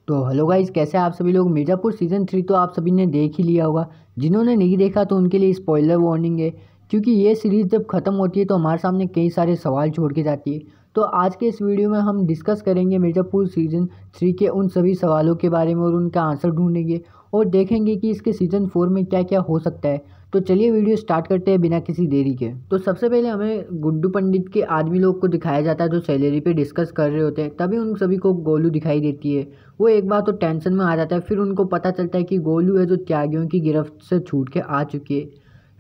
तो hello guys, कैसे हैं आप सभी लोग। मिर्ज़ापुर सीज़न 3 तो आप सभी ने देख ही लिया होगा। जिन्होंने नहीं देखा तो उनके लिए स्पॉइलर वार्निंग है, क्योंकि ये सीरीज़ जब ख़त्म होती है तो हमारे सामने कई सारे सवाल छोड़ के जाती है। तो आज के इस वीडियो में हम डिस्कस करेंगे मिर्ज़ापुर सीज़न 3 के उन सभी सवालों के बारे में और उनका आंसर ढूंढेंगे और देखेंगे कि इसके सीज़न 4 में क्या क्या हो सकता है। तो चलिए वीडियो स्टार्ट करते हैं बिना किसी देरी के। तो सबसे पहले हमें गुड्डू पंडित के आदमी लोग को दिखाया जाता है जो सैलरी पे डिस्कस कर रहे होते हैं। तभी उन सभी को गोलू दिखाई देती है। वो एक बार तो टेंशन में आ जाता है, फिर उनको पता चलता है कि गोलू है जो त्यागियों की गिरफ्त से छूट के आ चुकी है।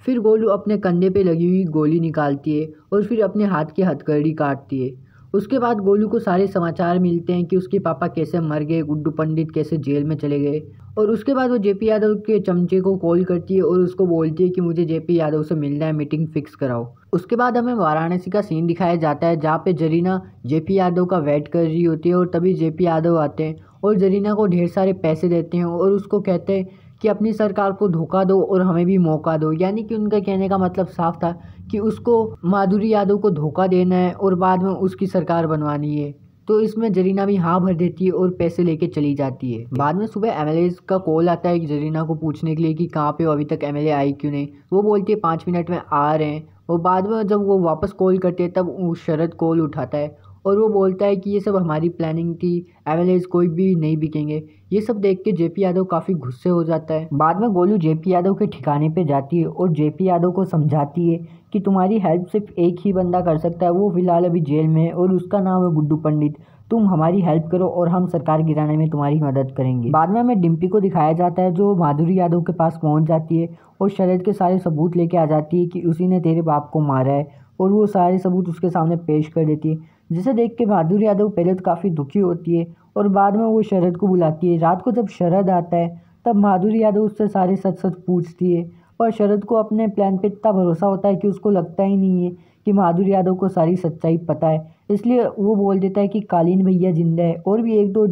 फिर गोलू अपने कंधे पे लगी हुई गोली निकालती है और फिर अपने हाथ की हथकड़ी काटती है। उसके बाद गोलू को सारे समाचार मिलते हैं कि उसके पापा कैसे मर गए, गुड्डू पंडित कैसे जेल में चले गए। और उसके बाद वो जेपी यादव के चमचे को कॉल करती है और उसको बोलती है कि मुझे जेपी यादव से मिलना है, मीटिंग फिक्स कराओ। उसके बाद हमें वाराणसी का सीन दिखाया जाता है जहाँ पे जरीना जेपी यादव का वेट कर रही होती है और तभी जेपी यादव आते हैं और जरीना को ढेर सारे पैसे देते हैं और उसको कहते हैं कि अपनी सरकार को धोखा दो और हमें भी मौका दो। यानी कि उनका कहने का मतलब साफ था कि उसको माधुरी यादव को धोखा देना है और बाद में उसकी सरकार बनवानी है। तो इसमें जरीना भी हाँ भर देती है और पैसे लेके चली जाती है। बाद में सुबह एमएलए का कॉल आता है जरीना को पूछने के लिए कि कहाँ पे हो, अभी तक एमएलए आई क्यों नहीं। वो बोलती है 5 मिनट में आ रहे हैं। और बाद में जब वो वापस कॉल करते हैं तब शरद कॉल उठाता है और वो बोलता है कि ये सब हमारी प्लानिंग थी, एमएलए कोई भी नहीं बिकेंगे। ये सब देख के जेपी यादव काफ़ी गुस्से हो जाता है। बाद में गोलू जेपी यादव के ठिकाने पे जाती है और जेपी यादव को समझाती है कि तुम्हारी हेल्प सिर्फ एक ही बंदा कर सकता है, वो फिलहाल अभी जेल में है और उसका नाम है गुड्डू पंडित। तुम हमारी हेल्प करो और हम सरकार गिराने में तुम्हारी मदद करेंगे। बाद में हमें डिम्पी को दिखाया जाता है जो माधुरी यादव के पास पहुंच जाती है और शरद के सारे सबूत लेके आ जाती है कि उसी ने तेरे बाप को मारा है और वो सारे सबूत उसके सामने पेश कर देती है। जिसे देख के माधुरी यादव पहले तो काफ़ी दुखी होती है और बाद में वो शरद को बुलाती है। रात को जब शरद आता है तब माधुरी यादव उससे सारे सच सच पूछती है और शरद को अपने प्लान पे इतना भरोसा होता है कि उसको लगता ही नहीं है कि माधुरी यादव को सारी सच्चाई पता है। इसलिए वो बोल देता है कि कालीन भैया जिंदा है और भी एक दो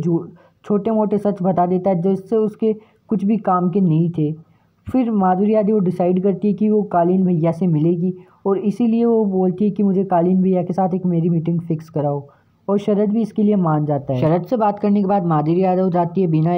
छोटे मोटे सच बता देता है जिससे उसके कुछ भी काम के नहीं थे। फिर माधुरी यादव डिसाइड करती है कि वो कालीन भैया से मिलेगी और इसीलिए वो बोलती है कि मुझे कालीन भैया के साथ एक मेरी मीटिंग फिक्स कराओ और शरद भी इसके लिए मान जाता है। शरद से बात करने के बाद माधुरी यादव जाती है बीना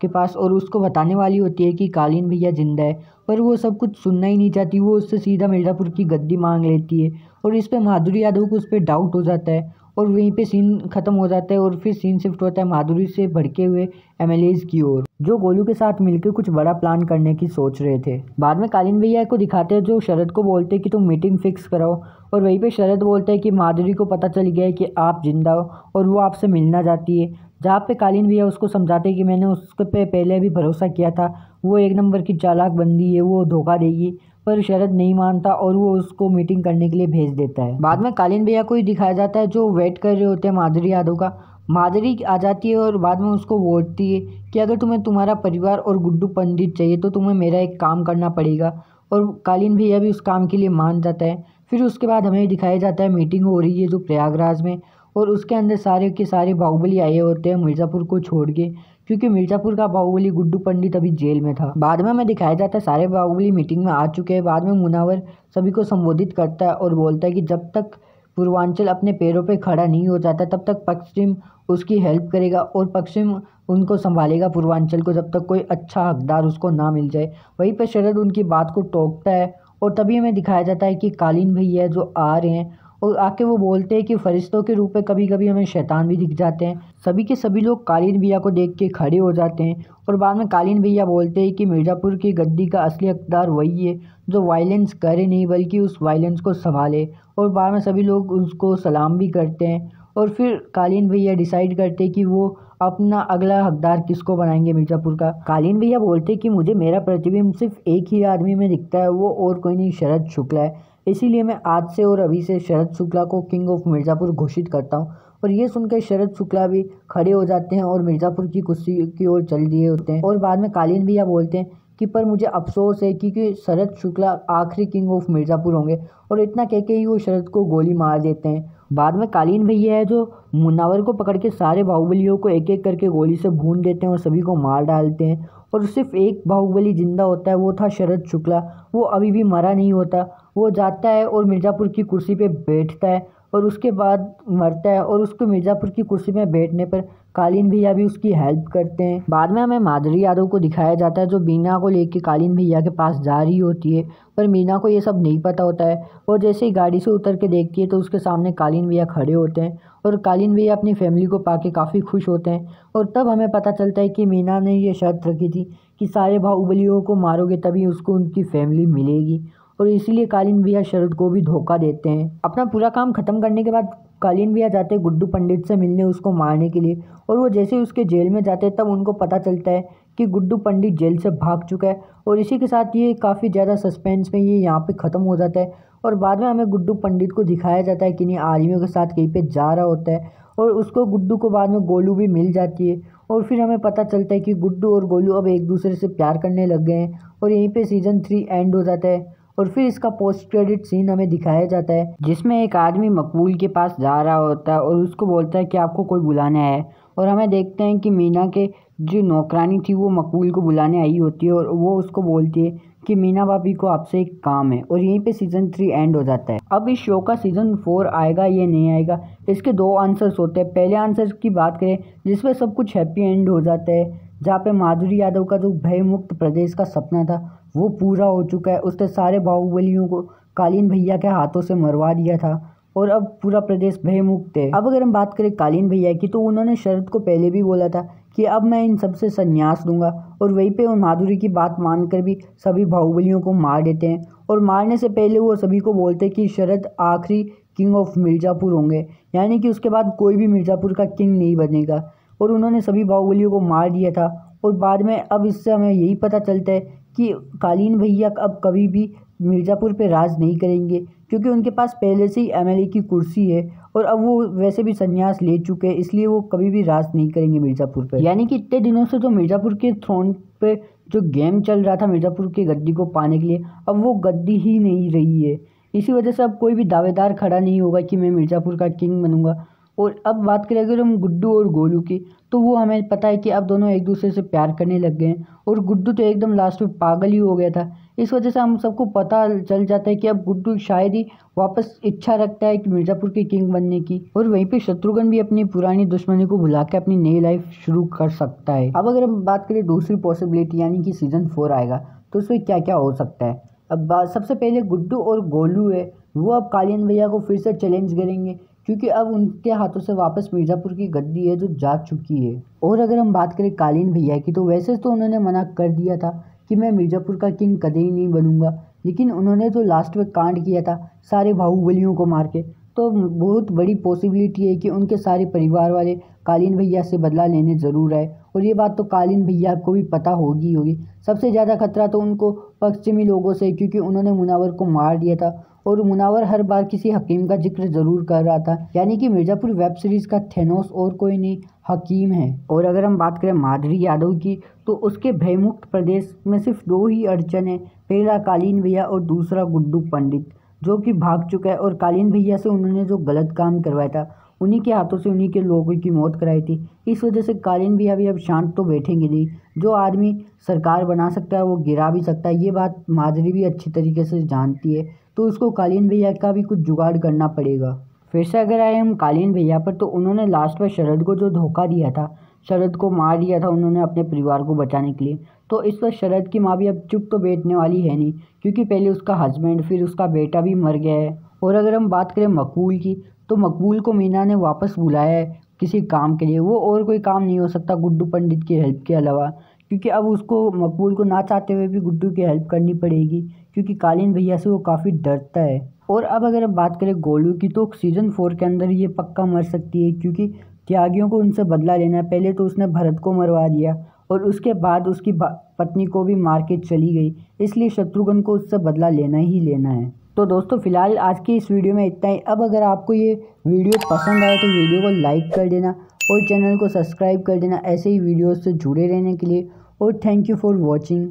के पास और उसको बताने वाली होती है कि कालीन भैया जिंदा है, पर वो सब कुछ सुनना ही नहीं चाहती। वो उससे सीधा मिर्ज़ापुर की गद्दी मांग लेती है और इस पर माधुरी यादव को उस पर डाउट हो जाता है और वहीं पे सीन खत्म हो जाता है और फिर सीन शिफ्ट होता है माधुरी से भड़के हुए एमएलएज की ओर जो गोलू के साथ मिलकर कुछ बड़ा प्लान करने की सोच रहे थे। बाद में कालीन भैया को दिखाते हैं जो शरद को बोलते हैं कि तुम मीटिंग फिक्स कराओ और वहीं पे शरद बोलता है कि माधुरी को पता चल गया है कि आप जिंदा हो और वो आपसे मिलना चाहती है। जहाँ पे कालीन भैया उसको समझाते हैं कि मैंने उसके पे पहले भी भरोसा किया था, वो एक नंबर की चालाक बंदी है, वो धोखा देगी। पर शरद नहीं मानता और वो उसको मीटिंग करने के लिए भेज देता है। बाद में कालीन भैया को ही दिखाया जाता है जो वेट कर रहे होते हैं माधुरी यादव का। माधुरी आ जाती है और बाद में उसको बोलती है कि अगर तुम्हें तुम्हारा परिवार और गुड्डू पंडित चाहिए तो तुम्हें मेरा एक काम करना पड़ेगा और कालीन भैया भी उस काम के लिए मान जाता है। फिर उसके बाद हमें दिखाया जाता है मीटिंग हो रही है जो प्रयागराज में और उसके अंदर सारे के सारे बाहुबली आए होते हैं मिर्ज़ापुर को छोड़ के, क्योंकि मिर्ज़ापुर का बाहुबली गुड्डू पंडित अभी जेल में था। बाद में हमें दिखाया जाता है सारे बाहुबली मीटिंग में आ चुके हैं। बाद में मुनावर सभी को संबोधित करता है और बोलता है कि जब तक पूर्वांचल अपने पैरों पे खड़ा नहीं हो जाता तब तक पश्चिम उसकी हेल्प करेगा और पश्चिम उनको संभालेगा पूर्वांचल को जब तक कोई अच्छा हकदार उसको ना मिल जाए। वहीं पर शरद उनकी बात को टोकता है और तभी हमें दिखाया जाता है कि कालीन भैया जो आ रहे हैं और आके वो बोलते हैं कि फरिश्तों के रूप में कभी कभी हमें शैतान भी दिख जाते हैं। सभी के सभी लोग कालीन भैया को देख के खड़े हो जाते हैं और बाद में कालीन भैया बोलते हैं कि मिर्ज़ापुर की गद्दी का असली हकदार वही है जो वायलेंस करे नहीं बल्कि उस वायलेंस को संभाले। और बाद में सभी लोग उसको सलाम भी करते हैं और फिर कालीन भैया डिसाइड करते हैं कि वो अपना अगला हकदार किसको बनाएंगे मिर्ज़ापुर का। कालीन भैया बोलते हैं कि मुझे मेरा प्रतिबिंब सिर्फ एक ही आदमी में दिखता है, वो और कोई नहीं, शरद शुक्ला है। इसीलिए मैं आज से और अभी से शरद शुक्ला को किंग ऑफ मिर्ज़ापुर घोषित करता हूँ। और ये सुनकर शरद शुक्ला भी खड़े हो जाते हैं और मिर्ज़ापुर की कुर्सी की ओर चल दिए होते हैं। और बाद में कालीन भैया बोलते हैं कि पर मुझे अफसोस है क्योंकि शरद शुक्ला आखिरी किंग ऑफ मिर्ज़ापुर होंगे और इतना कह के ही वो शरद को गोली मार देते हैं। बाद में कालीन भैया है जो मुनावर को पकड़ के सारे बाहुबलियों को एक एक करके गोली से भून देते हैं और सभी को मार डालते हैं और सिर्फ एक बाहुबली जिंदा होता है, वो था शरद शुक्ला। वो अभी भी मरा नहीं होता। वो जाता है और मिर्ज़ापुर की कुर्सी पे बैठता है और उसके बाद मरता है और उसको मिर्ज़ापुर की कुर्सी में बैठने पर कालीन भैया भी उसकी हेल्प करते हैं। बाद में हमें माधुरी यादव को दिखाया जाता है जो मीना को लेके कालीन भैया के पास जा रही होती है, पर मीना को ये सब नहीं पता होता है। और जैसे ही गाड़ी से उतर के देखती है तो उसके सामने कालीन भैया खड़े होते हैं और कालीन भैया अपनी फैमिली को पाके काफ़ी खुश होते हैं। और तब हमें पता चलता है कि मीना ने ये शर्त रखी थी कि सारे बाहुबलियों को मारोगे तभी उसको उनकी फैमिली मिलेगी, और इसीलिए कालीन भैया शरद को भी धोखा देते हैं। अपना पूरा काम खत्म करने के बाद कालीन भैया जाते हैं गुड्डू पंडित से मिलने उसको मारने के लिए, और वो जैसे ही उसके जेल में जाते हैं तब उनको पता चलता है कि गुड्डू पंडित जेल से भाग चुका है। और इसी के साथ ये काफ़ी ज़्यादा सस्पेंस में ये यहाँ पे ख़त्म हो जाता है। और बाद में हमें गुड्डू पंडित को दिखाया जाता है कि नहीं आर्मियों के साथ कहीं पे जा रहा होता है, और उसको गुड्डू को बाद में गोलू भी मिल जाती है। और फिर हमें पता चलता है कि गुड्डू और गोलू अब एक दूसरे से प्यार करने लग गए हैं, और यहीं पे सीज़न 3 एंड हो जाता है। और फिर इसका पोस्ट क्रेडिट सीन हमें दिखाया जाता है जिसमें एक आदमी मकबूल के पास जा रहा होता है और उसको बोलता है कि आपको कोई बुलाने आया है, और हमें देखते हैं कि मीना के जो नौकरानी थी वो मकबूल को बुलाने आई होती है, और वो उसको बोलती है कि मीना भाभी को आपसे एक काम है। और यहीं पे सीज़न 3 एंड हो जाता है। अब इस शो का सीज़न 4 आएगा या नहीं आएगा, इसके 2 आंसर्स होते हैं। पहले आंसर की बात करें जिसमें सब कुछ हैप्पी एंड हो जाता है, जहाँ पे माधुरी यादव का जो भय मुक्त प्रदेश का सपना था वो पूरा हो चुका है। उसने सारे बाहुबलियों को कालीन भैया के हाथों से मरवा दिया था और अब पूरा प्रदेश भय मुक्त है। अब अगर हम बात करें कालीन भैया की, तो उन्होंने शरद को पहले भी बोला था कि अब मैं इन सबसे संन्यास लूँगा, और वहीं पे उन माधुरी की बात मानकर भी सभी बाहुबलियों को मार देते हैं। और मारने से पहले वो सभी को बोलते हैं कि शरद आखिरी किंग ऑफ मिर्ज़ापुर होंगे, यानी कि उसके बाद कोई भी मिर्ज़ापुर का किंग नहीं बनेगा। और उन्होंने सभी बाहुबलियों को मार दिया था। और बाद में अब इससे हमें यही पता चलता है कि कालीन भैया अब कभी भी मिर्ज़ापुर पे राज नहीं करेंगे, क्योंकि उनके पास पहले से ही एमएलए की कुर्सी है, और अब वो वैसे भी संन्यास ले चुके हैं, इसलिए वो कभी भी राज नहीं करेंगे मिर्ज़ापुर पे। यानी कि इतने दिनों से जो मिर्ज़ापुर के थ्रोन पे जो गेम चल रहा था मिर्ज़ापुर की गद्दी को पाने के लिए, अब वो गद्दी ही नहीं रही है। इसी वजह से अब कोई भी दावेदार खड़ा नहीं होगा कि मैं मिर्ज़ापुर का किंग बनूंगा। और अब बात करें अगर हम गुड्डू और गोलू की, तो वो हमें पता है कि अब दोनों एक दूसरे से प्यार करने लग गए हैं, और गुड्डू तो एकदम लास्ट में पागल ही हो गया था। इस वजह से हम सबको पता चल जाता है कि अब गुड्डू शायद ही वापस इच्छा रखता है कि मिर्ज़ापुर के किंग बनने की, और वहीं पे शत्रुघ्न भी अपनी पुरानी दुश्मनी को भुला के अपनी नई लाइफ शुरू कर सकता है। अब अगर हम बात करें दूसरी पॉसिबिलिटी यानी कि सीज़न 4 आएगा, तो उसमें क्या क्या हो सकता है। अब सबसे पहले गुड्डू और गोलू है वो अब कालीन भैया को फिर से चैलेंज करेंगे, क्योंकि अब उनके हाथों से वापस मिर्ज़ापुर की गद्दी है जो जा चुकी है। और अगर हम बात करें कालीन भैया की, तो वैसे तो उन्होंने मना कर दिया था कि मैं मिर्ज़ापुर का किंग कभी ही नहीं बनूंगा, लेकिन उन्होंने जो लास्ट में कांड किया था सारे बाहुबलियों को मार के, तो बहुत बड़ी पॉसिबिलिटी है कि उनके सारे परिवार वाले कालीन भैया से बदला लेने ज़रूर आए। और ये बात तो कालीन भैया को भी पता होगी। सबसे ज़्यादा खतरा तो उनको पश्चिमी लोगों से, क्योंकि उन्होंने मुनावर को मार दिया था, और मुनावर हर बार किसी हकीम का जिक्र ज़रूर कर रहा था, यानी कि मिर्ज़ापुर वेब सीरीज़ का थेनोस और कोई नहीं हकीम है। और अगर हम बात करें माधुरी यादव की, तो उसके भयमुक्त प्रदेश में सिर्फ 2 ही अड़चन है, पहला कालीन भैया और दूसरा गुड्डू पंडित जो कि भाग चुका है। और कालीन भैया से उन्होंने जो गलत काम करवाया था, उन्हीं के हाथों से उन्हीं के लोगों की मौत कराई थी। इस वजह से कालीन भैया भी अब शांत तो बैठेंगे नहीं। जो आदमी सरकार बना सकता है वो गिरा भी सकता है, ये बात माधुरी भी अच्छी तरीके से जानती है। तो उसको कालीन भैया का भी कुछ जुगाड़ करना पड़ेगा। फिर से अगर आए हम कालीन भैया पर, तो उन्होंने लास्ट में शरद को जो धोखा दिया था, शरद को मार दिया था उन्होंने अपने परिवार को बचाने के लिए। तो इस पर शरद की माँ भी अब चुप तो बैठने वाली है नहीं, क्योंकि पहले उसका हस्बैंड फिर उसका बेटा भी मर गया है। और अगर हम बात करें मकबूल की, तो मकबूल को मीना ने वापस बुलाया है किसी काम के लिए। वो और कोई काम नहीं हो सकता गुड्डू पंडित की हेल्प के अलावा, क्योंकि अब उसको मकबूल को ना चाहते हुए भी गुड्डू की हेल्प करनी पड़ेगी, क्योंकि कालीन भैया से वो काफ़ी डरता है। और अब अगर हम बात करें गोलू की, तो सीज़न 4 के अंदर ये पक्का मर सकती है, क्योंकि त्यागियों को उनसे बदला लेना है। पहले तो उसने भरत को मरवा दिया, और उसके बाद उसकी पत्नी को भी मार के चली गई, इसलिए शत्रुघ्न को उससे बदला लेना ही लेना है। तो दोस्तों फिलहाल आज की इस वीडियो में इतना ही। अब अगर आपको ये वीडियो पसंद आए तो वीडियो को लाइक कर देना और चैनल को सब्सक्राइब कर देना ऐसे ही वीडियोस से जुड़े रहने के लिए। और थैंक यू फॉर वॉचिंग।